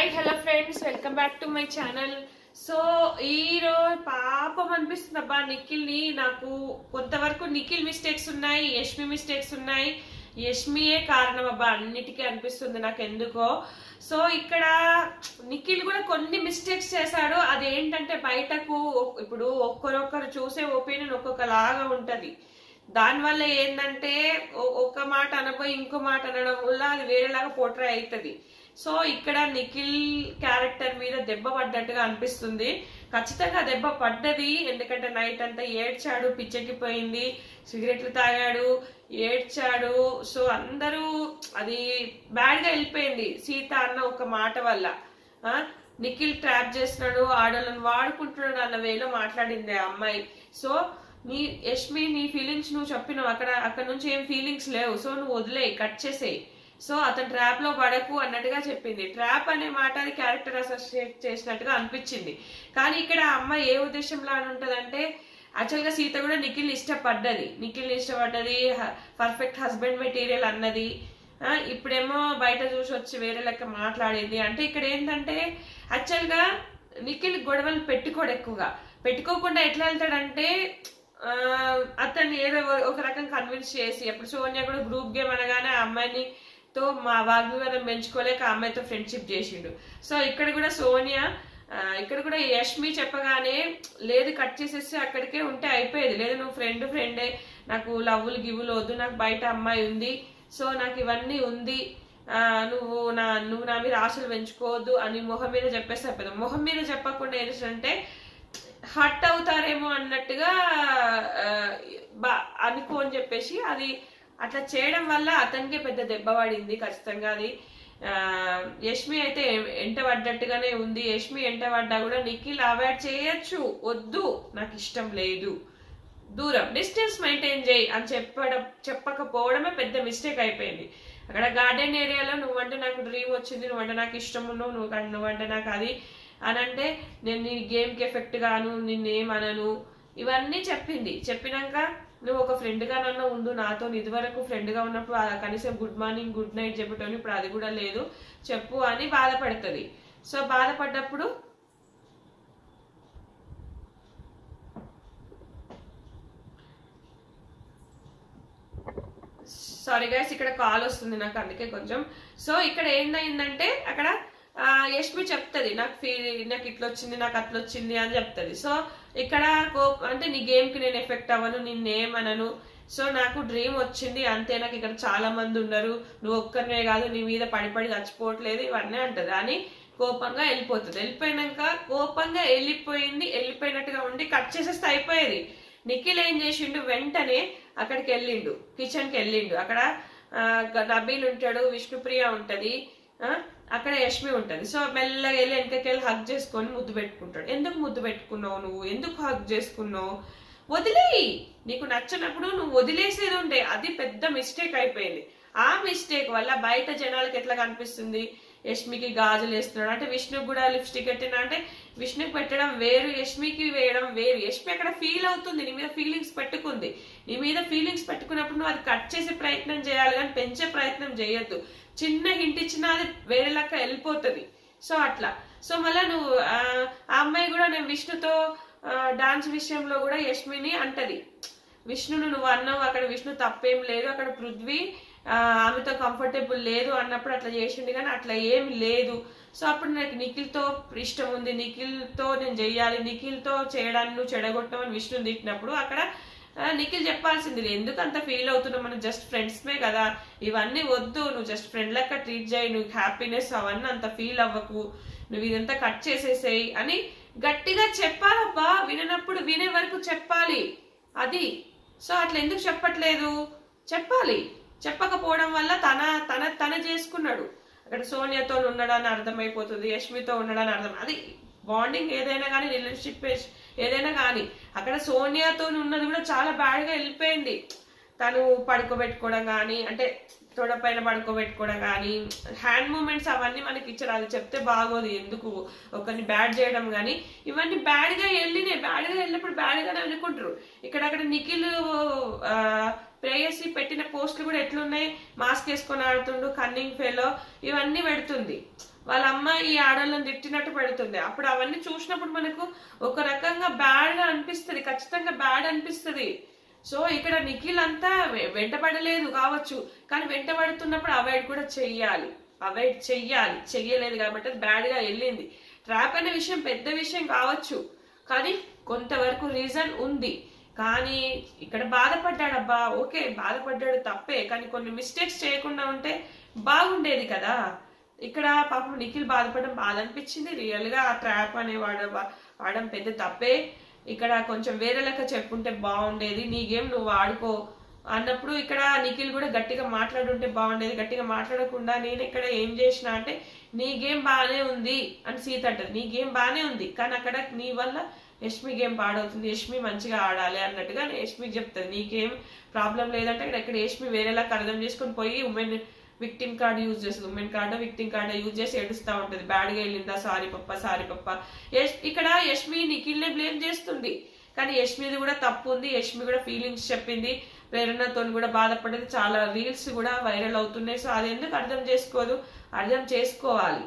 Hi hello friends, welcome back to my channel. So ఈరోజు పాపం అనిపిస్తుంది అబ్బా నిఖిల్ని. నాకు కొంతవరకు నిఖిల్ మిస్టేక్స్ ఉన్నాయి, యష్మి మిస్టేక్స్ ఉన్నాయి. యష్మియే కారణం అబ్బా అన్నిటికీ అనిపిస్తుంది నాకు ఎందుకో. సో ఇక్కడ నిఖిల్ కూడా కొన్ని మిస్టేక్స్ చేశాడు. అదేంటంటే బయటకు ఇప్పుడు ఒక్కరొక్కరు చూసే ఒపీనియన్ ఒక్కొక్కలాగా ఉంటది. దానివల్ల ఏంటంటే ఒక మాట అనబోయి ఇంకో మాట అనడం వల్ల అది వేరేలాగా పోట్రే అవుతుంది. సో ఇక్కడ నిఖిల్ క్యారెక్టర్ మీద దెబ్బ పడ్డట్టుగా అనిపిస్తుంది. ఖచ్చితంగా దెబ్బ పడ్డది, ఎందుకంటే నైట్ అంతా ఏడ్చాడు, పిచ్చెక్కిపోయింది, సిగరెట్లు తాగాడు, ఏడ్చాడు. సో అందరూ అది బ్యాడ్ గా వెళ్ళిపోయింది సీత అన్న ఒక మాట వల్ల. నిఖిల్ ట్రాప్ చేస్తున్నాడు, ఆడోళ్ళని వాడుకుంటున్నాడు అన్న వేలో మాట్లాడింది ఆ అమ్మాయి. సో యష్మి నీ ఫీలింగ్స్ నువ్వు చెప్పినావు, అక్కడ నుంచి ఏం ఫీలింగ్స్ లేవు, సో నువ్వు వదిలేయి, కట్ చేసేయి. సో అతను ట్రాప్ లో పడకు అన్నట్టుగా చెప్పింది. ట్రాప్ అనే మాట అది క్యారెక్టర్ అసోసియేట్ చేసినట్టుగా అనిపించింది. కానీ ఇక్కడ ఆ అమ్మాయి ఏ ఉద్దేశంలో అని ఉంటదంటే, యాక్చువల్ గా సీత కూడా నిఖిల్ ఇష్టపడ్డది, పర్ఫెక్ట్ హస్బెండ్ మెటీరియల్ అన్నది. ఇప్పుడేమో బయట చూసి వచ్చి వేరే లెక్క మాట్లాడింది. అంటే ఇక్కడ ఏంటంటే యాక్చువల్ గా నిఖిల్ గొడవలు ఎక్కువగా పెట్టుకోకుండా ఎట్లా వెళ్తాడంటే అతన్ని ఏదో ఒక రకం కన్విన్స్ చేసి, అప్పుడు సోనియా కూడా గ్రూప్ గేమ్ అనగానే ఆ అమ్మాయిని తో మా వాగ్వివాదం పెంచుకోలేక ఆ అమ్మాయితో ఫ్రెండ్షిప్ చేసిండు. సో ఇక్కడ కూడా సోనియా ఇక్కడ కూడా యష్మి చెప్పగానే లేదు కట్ చేసేసి అక్కడికే ఉంటే అయిపోయేది. లేదు నువ్వు ఫ్రెండే, నాకు లవ్వులు గివ్వులు వద్దు, నాకు బయట అమ్మాయి ఉంది, సో నాకు ఇవన్నీ ఉంది, నువ్వు నా మీద ఆశలు పెంచుకోవద్దు అని మొహం మీద చెప్పేసి అయిపోయింది. మొహం మీద చెప్పకుండా ఏంటంటే హర్ట్ అవుతారేమో అన్నట్టుగా అనుకో అని చెప్పేసి అది అట్లా చేయడం వల్ల అతనికే పెద్ద దెబ్బ పడింది ఖచ్చితంగా. అది యష్మి అయితే ఎంట పడ్డట్టుగానే ఉంది. యష్మి ఎంట పడ్డా కూడా నిఖిల్ అవాయిడ్ చేయొచ్చు, వద్దు నాకు ఇష్టం లేదు, దూరం డిస్టెన్స్ మెయింటైన్ చేయి అని చెప్పకపోవడమే పెద్ద మిస్టేక్ అయిపోయింది. అక్కడ గార్డెన్ ఏరియాలో నువ్వంటే నాకు డ్రీమ్ వచ్చింది, నువ్వంటే నాకు ఇష్టం ఉన్నావు, నువ్వంటే నాకు అది అని అంటే నేను నీ గేమ్కి ఎఫెక్ట్ గాను, నిన్నేమనను, ఇవన్నీ చెప్పింది. చెప్పినాక నువ్వు ఒక ఫ్రెండ్ గా నన్ను ఉండు, నాతో ఇదివరకు ఫ్రెండ్ గా ఉన్నప్పుడు కనీసం గుడ్ మార్నింగ్ గుడ్ నైట్ చెప్పటం, ఇప్పుడు అది కూడా లేదు, చెప్పు అని బాధపడుతుంది. సో బాధపడ్డప్పుడు సారీ గైస్ ఇక్కడ కాల్ వస్తుంది నాకు, అందుకే కొంచెం. సో ఇక్కడ ఏంటంటే అక్కడ యష్మి చెప్తుంది నాకు ఇట్లా వచ్చింది, నాకు అట్లా వచ్చింది అని చెప్తుంది. సో ఇక్కడ అంటే నీ గేమ్ కి నేను ఎఫెక్ట్ అవ్వను, నిన్నేమనను, సో నాకు డ్రీమ్ వచ్చింది అంతే, నాకు ఇక్కడ చాలా మంది ఉన్నారు, నువ్వు ఒక్కరినే కాదు, నీ మీద పడి చచ్చిపోవట్లేదు, ఇవన్నీ అంటది అని కోపంగా వెళ్ళిపోతుంది. వెళ్ళిపోయినాక కోపంగా వెళ్ళిపోయినట్టుగా ఉండి కట్ చేసేస్తే అయిపోయేది. నిఖిల్ ఏం చేసిండు, వెంటనే అక్కడికి వెళ్ళిండు, కిచెన్ కి వెళ్ళిండు. అక్కడ నబీల్ ఉంటాడు, విష్ణుప్రియ ఉంటది, అక్కడ యష్మి ఉంటది. సో మెల్లగా వెళ్ళి వెనకకెళ్ళి హగ్ చేసుకొని ముద్దు పెట్టుకుంటాడు. ఎందుకు ముద్దు పెట్టుకున్నావు, నువ్వు ఎందుకు హగ్ చేసుకున్నావు, వదిలేయి, నీకు నచ్చినప్పుడు నువ్వు వదిలేసేది ఉండే. అది పెద్ద మిస్టేక్ అయిపోయింది. ఆ మిస్టేక్ వల్ల బయట జనాలకు ఎట్లా కనిపిస్తుంది, యష్మికి గాజులు వేస్తున్నాడు అంటే విష్ణుకి కూడా లిప్స్టిక్ పెట్టినా అంటే విష్ణుకి పెట్టడం వేరు, యష్మికి వేయడం వేరు. యష్మి అక్కడ ఫీల్ అవుతుంది, నీ మీద ఫీలింగ్స్ పెట్టుకుంది. నీ మీద ఫీలింగ్స్ పెట్టుకున్నప్పుడు నువ్వు అది కట్ చేసే ప్రయత్నం చేయాలి కానీ పెంచే ప్రయత్నం చేయొద్దు. చిన్న హింట్ ఇచ్చినా అది వేరే లెక్క వెళ్ళిపోతుంది. సో అట్లా. సో మళ్ళా నువ్వు ఆ అమ్మాయి కూడా నేను విష్ణుతో డాన్స్ విషయంలో కూడా యష్మిని అంటది, విష్ణును నువ్వు అన్నావు, అక్కడ విష్ణు తప్పేం లేదు, అక్కడ పృథ్వీ ఆమెతో కంఫర్టబుల్ లేదు అన్నప్పుడు అట్లా చేసిండు కానీ అట్లా ఏం లేదు. సో అప్పుడు నాకు నిఖిల్తో ఇష్టం ఉంది, నిఖిల్తో నేను చెయ్యాలి, నిఖిల్తో చేయడాన్ని నువ్వు చెడగొట్టమని విష్ణుని తిట్టినప్పుడు అక్కడ నిఖిల్ చెప్పాల్సింది, ఎందుకు అంత ఫీల్ అవుతున్నావు, మనం జస్ట్ ఫ్రెండ్స్మే కదా, ఇవన్నీ వద్దు, నువ్వు జస్ట్ ఫ్రెండ్ లెక్క ట్రీట్ చేయి, నువ్వు హ్యాపీనెస్ అవన్నీ అంత ఫీల్ అవ్వకు, నువ్వు ఇదంతా కట్ చేసేసేయి అని గట్టిగా చెప్పాలబ్బా. వినప్పుడు వినే వరకు చెప్పాలి అది. సో అట్లా ఎందుకు చెప్పట్లేదు, చెప్పాలి. చెప్పకపోవడం వల్ల తన చేసుకున్నాడు. అక్కడ సోనియాతో ఉండడాన్ని అర్థమైపోతుంది, యష్మితో ఉండడాన్ని అర్థం, అది బాండింగ్ ఏదైనా కానీ, రిలేషన్షిప్ ఏదైనా కానీ అక్కడ సోనియాతో ఉన్నది కూడా చాలా బ్యాడ్ గా వెళ్ళిపోయింది. తను పడుకోబెట్టుకోవడం కానీ, అంటే తొడ పైన పడుకోబెట్టుకోవడం కానీ, హ్యాండ్ మూమెంట్స్ అవన్నీ మనకి ఇచ్చారు, అది చెప్తే బాగోదు, ఎందుకు ఒకరిని బ్యాడ్ చేయడం కానీ, ఇవన్నీ బ్యాడ్ గా వెళ్ళినప్పుడు బ్యాడ్ గానే అనుకుంటారు. ఇక్కడ నిఖిల్ ప్రేయసి పెట్టిన పోస్టులు కూడా ఎట్లున్నాయి, మాస్క్ వేసుకొని ఆడుతుండు, కన్నింగ్ ఫేలో, ఇవన్నీ పెడుతుంది. వాళ్ళ అమ్మ ఈ ఆడవాళ్ళని తిట్టినట్టు పెడుతుంది. అప్పుడు అవన్నీ చూసినప్పుడు మనకు ఒక రకంగా బ్యాడ్ గా అనిపిస్తుంది, ఖచ్చితంగా బ్యాడ్ అనిపిస్తుంది. సో ఇక్కడ నిఖిల్ అంతా వెంటబడలేదు కావచ్చు, కానీ వెంటబడుతున్నప్పుడు అవాయిడ్ కూడా చెయ్యాలి, చెయ్యలేదు కాబట్టి అది బ్యాడ్ గా వెళ్ళింది. ట్రాప్ అనే విషయం పెద్ద విషయం కావచ్చు, కానీ కొంతవరకు రీజన్ ఉంది. కానీ ఇక్కడ బాధపడ్డాడు, అబ్బా ఓకే బాధపడ్డాడు తప్పే, కానీ కొన్ని మిస్టేక్స్ చేయకుండా ఉంటే బాగుండేది కదా. ఇక్కడ పాపం నిఖిల్ బాధపడడం బాధ అనిపించింది. రియల్ గా ఆ ట్రాప్ అనే వాడడం పెద్ద తప్పే. ఇక్కడ కొంచెం వేరే లెక్క చెప్పుంటే బాగుండేది, నీ గేమ్ నువ్వు ఆడుకో అన్నప్పుడు ఇక్కడ నిఖిల్ కూడా గట్టిగా మాట్లాడుంటే బాగుండేది. గట్టిగా మాట్లాడకుండా నేను ఇక్కడ ఏం చేసిన అంటే నీ గేమ్ బాగానే ఉంది అని సీత అంటది. నీ గేమ్ బాగానే ఉంది, కానీ అక్కడ నీ వల్ల యష్మి గేమ్ పాడవుతుంది, యష్మి మంచిగా ఆడాలి అన్నట్టుగా యష్మికి చెప్తుంది. నీకేం ప్రాబ్లం లేదంటే ఇక్కడ యష్మి వేరేలాగా అర్థం చేసుకుని పోయి ఉమెన్ విక్టిమ్ కార్డ్ యూజ్ చేస్తుంది. Women card victim card use చేసి ఏడుస్తూ ఉంటుంది, బ్యాడ్ గా వెళ్ళిందా, సారీ పప్ప. ఇక్కడ యష్మి నిఖిల్ నే బ్లేమ్ చేస్తుంది, కానీ యష్మిది కూడా తప్పు ఉంది. యష్మి కూడా ఫీలింగ్స్ చెప్పింది, ప్రేరణతో కూడా బాధపడేది, చాలా రీల్స్ కూడా వైరల్ అవుతున్నాయి. సో అది ఎందుకు అర్థం చేసుకోదు, అర్థం చేసుకోవాలి.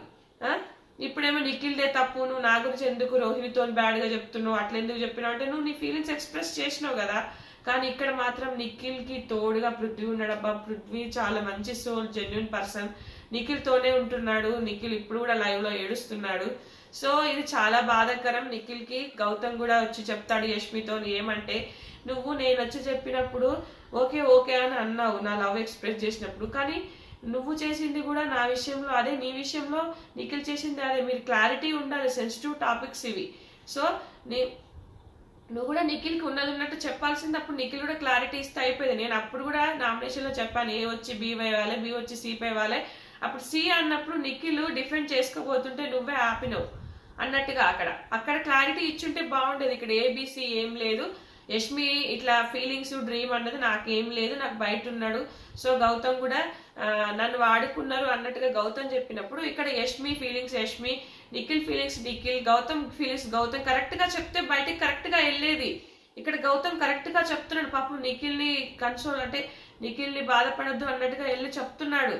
ఇప్పుడేమో నిఖిల్దే తప్పు, నువ్వు నా గురించి ఎందుకు రోహిణితో బ్యాడ్ గా చెప్తున్నావు, అట్లా ఎందుకు చెప్పినావు అంటే నువ్వు నీ ఫీలింగ్స్ ఎక్స్ప్రెస్ చేసినావు కదా. కానీ ఇక్కడ మాత్రం నిఖిల్ కి తోడుగా పృథ్వీ ఉన్నాడబ్బా. పృథ్వీ చాలా మంచి సోల్, జెన్యున్ పర్సన్, నిఖిల్ తోనే ఉంటున్నాడు. నిఖిల్ ఇప్పుడు కూడా లైవ్ లో ఏడుస్తున్నాడు. సో ఇది చాలా బాధాకరం నిఖిల్ కి. గౌతమ్ కూడా వచ్చి చెప్తాడు యష్మితో, ఏమంటే నువ్వు నేను వచ్చి చెప్పినప్పుడు ఓకే ఓకే అని అన్నావు, నా లవ్ ఎక్స్ప్రెస్ చేసినప్పుడు, కానీ నువ్వు చేసింది కూడా నా విషయంలో అదే, నీ విషయంలో నిఖిల్ చేసింది అదే. మీరు క్లారిటీ ఉండాలి, సెన్సిటివ్ టాపిక్స్ ఇవి. సో నువ్వు కూడా నిఖిల్కి ఉన్నట్టు చెప్పాల్సింది. అప్పుడు నిఖిల్ కూడా క్లారిటీ ఇస్తే అయిపోయింది. నేను అప్పుడు కూడా నామినేషన్ లో చెప్పాను, ఏ వచ్చి బి వేయాలి, బి వచ్చి సి వేయాలి. అప్పుడు సి అన్నప్పుడు నిఖిల్ డిఫెండ్ చేసుకోబోతుంటే నువ్వే ఆపినవు అన్నట్టుగా అక్కడ క్లారిటీ ఇచ్చుంటే బాగుండేది. ఇక్కడ ఏబిసి ఏం లేదు, యష్మి ఇట్లా ఫీలింగ్స్ డ్రీమ్ అన్నది నాకేం లేదు, నాకు బయట ఉన్నాడు. సో గౌతమ్ కూడా నన్ను వాడుకున్నారు అన్నట్టుగా గౌతమ్ చెప్పినప్పుడు ఇక్కడ Yashmi feelings Yashmi, Nikhil feelings Nikhil, Gautam feelings Gautam correct గా చెప్తే బయటికి కరెక్ట్ గా వెళ్ళేది. ఇక్కడ గౌతమ్ కరెక్ట్ గా చెప్తున్నాడు, పాపం నిఖిల్ ని కన్సోల్ అంటే నిఖిల్ ని బాధపడద్దు అన్నట్టుగా వెళ్ళి చెప్తున్నాడు.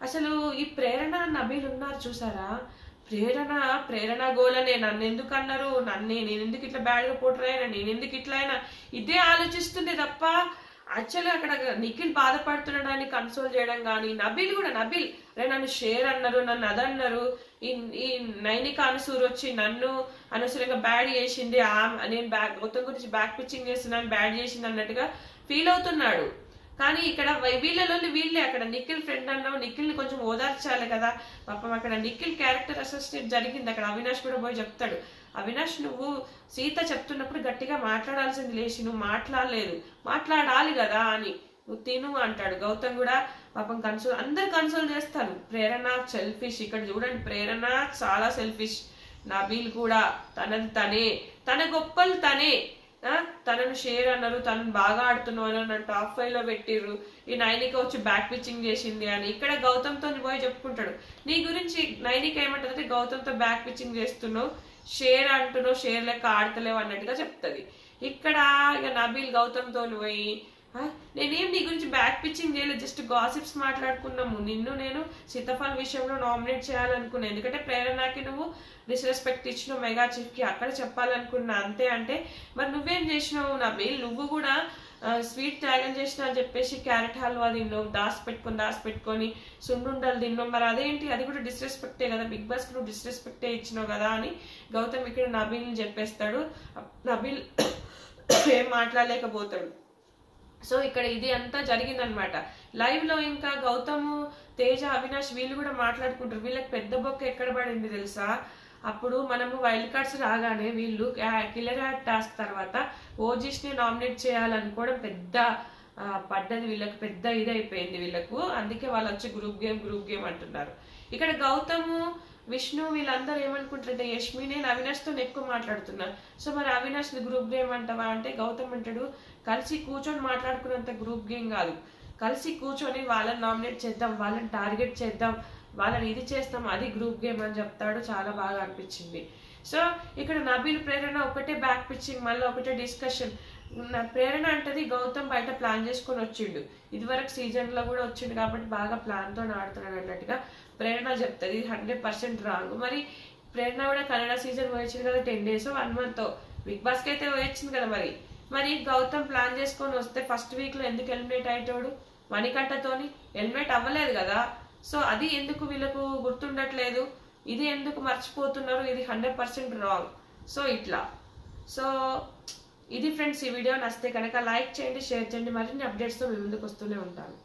అసలు ఈ ప్రేరణ నబీల్ ఉన్నారు చూసారా, ప్రేరణ గోలనే నన్ను ఎందుకు అన్నారు, నేను ఎందుకు ఇట్లా బ్యాడ్ గా పోట్రా అయినా, నేను ఎందుకు ఇట్లా అయినా ఇదే ఆలోచిస్తుంది తప్ప యాక్చువల్గా అక్కడ నిఖిల్ బాధపడుతున్నాడని కన్సోల్ చేయడం కానీ, నబీల్ నన్ను షేర్ అన్నారు, నన్ను అదన్నారు, ఈ నైనిక అనసూర్ వచ్చి నన్ను అనవసరంగా బ్యాడ్ చేసింది, నేను గౌతమ్ గురించి బ్యాక్ పిచ్చింగ్ చేస్తున్నాను, బ్యాడ్ చేసింది అన్నట్టుగా ఫీల్ అవుతున్నాడు. కానీ ఇక్కడ వీళ్ళే అక్కడ నిఖిల్ ఫ్రెండ్ అన్నావు, నిఖిల్ ని కొంచెం ఓదార్చాలి కదా పాపం. అక్కడ నిఖిల్ క్యారెక్టర్ అసోసియేట్ జరిగింది. అక్కడ అవినాష్ కూడా పోయి చెప్తాడు, అవినాష్ నువ్వు సీత చెప్తున్నప్పుడు గట్టిగా మాట్లాడాల్సింది, లేచి నువ్వు మాట్లాడాలి కదా అని, నువ్వు తిను అంటాడు. గౌతమ్ కూడా పాపం అందరు కన్సోల్ చేస్తాను. ప్రేరణ సెల్ఫిష్, ఇక్కడ చూడండి ప్రేరణ చాలా సెల్ఫిష్. నబీల్ కూడా తన గొప్పలు తనే, తనను షేర్ అన్నారు, తనను బాగా ఆడుతున్నావు అని నన్ను టాప్ 5 లో పెట్టిర్రు, ఈ నైనిక వచ్చి బ్యాక్ పిచ్చింగ్ చేసింది అని ఇక్కడ గౌతమ్ తో పోయి చెప్పుకుంటాడు. నీ గురించి నైనిక ఏమంటదంటే గౌతమ్ తో బ్యాక్ పిచ్చింగ్ చేస్తున్నావు, షేర్ అంటున్నావు, షేర్ లెక్క ఆడతలేవు అన్నట్టుగా చెప్తుంది. ఇక్కడ ఇక నబీల్ గౌతమ్ తో పోయి నేనేం నీ గురించి బ్యాక్ పిచ్చింగ్ చేయలేదు, జస్ట్ గాసిప్స్ మాట్లాడుకున్నాము, నిన్ను నేను సీతాఫల్ విషయంలో నామినేట్ చేయాలనుకున్నా, ఎందుకంటే ప్రేరణకి నువ్వు డిస్రెస్పెక్ట్ ఇచ్చినావు మెగా చీఫ్ కి, అక్కడ చెప్పాలనుకున్నా అంతే. అంటే మరి నువ్వేం చేసినావు నబీల్, నువ్వు కూడా స్వీట్ త్యాగం చేసిన అని చెప్పేసి క్యారెట్ హల్వా తిన్నావు, దాచిపెట్టుకొని సున్నుండలు తిన్నావు, మరి అదేంటి, అది కూడా డిస్రెస్పెక్టే కదా, బిగ్ బాస్ కి నువ్వు డిస్రెస్పెక్టే ఇచ్చినావు కదా అని గౌతమ్ ఇక్కడ నబీల్ చెప్పేస్తాడు. నబీల్ ఏం మాట్లాడలేకపోతాడు. సో ఇక్కడ ఇది అంతా జరిగిందనమాట లైవ్ లో. ఇంకా గౌతమ్, తేజ, అవినాష్ వీళ్ళు కూడా మాట్లాడుకుంటారు. వీళ్ళకి పెద్ద బొక్క ఎక్కడ పడింది తెలుసా, అప్పుడు మనము వైల్డ్ కార్డ్స్ రాగానే వీళ్ళు కిల్లర్ యాడ్ టాస్క్ తర్వాత ఓజీస్ ని నామినేట్ చేయాలనుకోవడం పెద్ద పడ్డది వీళ్ళకి, పెద్ద ఇది అయిపోయింది వీళ్ళకు. అందుకే వాళ్ళు వచ్చి గ్రూప్ గేమ్ అంటున్నారు. ఇక్కడ గౌతమ్, విష్ణు వీళ్ళందరూ ఏమనుకుంటారంటే యష్మి నేను అవినాష్ తో ఎక్కువ మాట్లాడుతున్నా, సో మరి అవినాష్ గ్రూప్ గేమ్ అంటావా అంటే గౌతమ్ అంటాడు కలిసి కూర్చొని మాట్లాడుకున్నంత గ్రూప్ గేమ్ కాదు, కలిసి కూర్చొని వాళ్ళని నామినేట్ చేద్దాం, వాళ్ళని టార్గెట్ చేద్దాం, వాళ్ళని ఇది చేస్తాం, అది గ్రూప్ గేమ్ అని చెప్తాడు. చాలా బాగా అనిపించింది. సో ఇక్కడ నబీల్ ప్రేరణ ఒకటే బ్యాక్ పిచ్చింగ్, మళ్ళీ ఒకటే డిస్కషన్. ప్రేరణ అంటది గౌతమ్ బయట ప్లాన్ చేసుకొని వచ్చిండు, ఇదివరకు సీజన్ లో కూడా వచ్చిండు కాబట్టి బాగా ప్లాన్ తో ఆడుతున్నాడు అన్నట్టుగా. ప్రేరణ చెప్తుంది ఇది 100% రాంగ్. మరి ప్రేరణ కూడా కన్నడ సీజన్ పోయించింది కదా 10 days 1 month బిగ్ బాస్ కి అయితే పోయించింది కదా. మరి గౌతమ్ ప్లాన్ చేసుకొని వస్తే ఫస్ట్ వీక్ లో ఎందుకు ఎలిమినేట్ అయ్యేటోడు? మణికంఠతోని ఎలిమినేట్ అవ్వలేదు కదా. సో అది ఎందుకు వీళ్ళకు గుర్తుండట్లేదు, ఇది ఎందుకు మర్చిపోతున్నారు, ఇది 100% రాంగ్. సో ఇట్లా ఇది ఫ్రెండ్స్. ఈ వీడియో నచ్చితే కనుక లైక్ చేయండి, షేర్ చేయండి. మరిన్ని అప్డేట్స్తో మీ ముందుకు వస్తూనే ఉంటాను.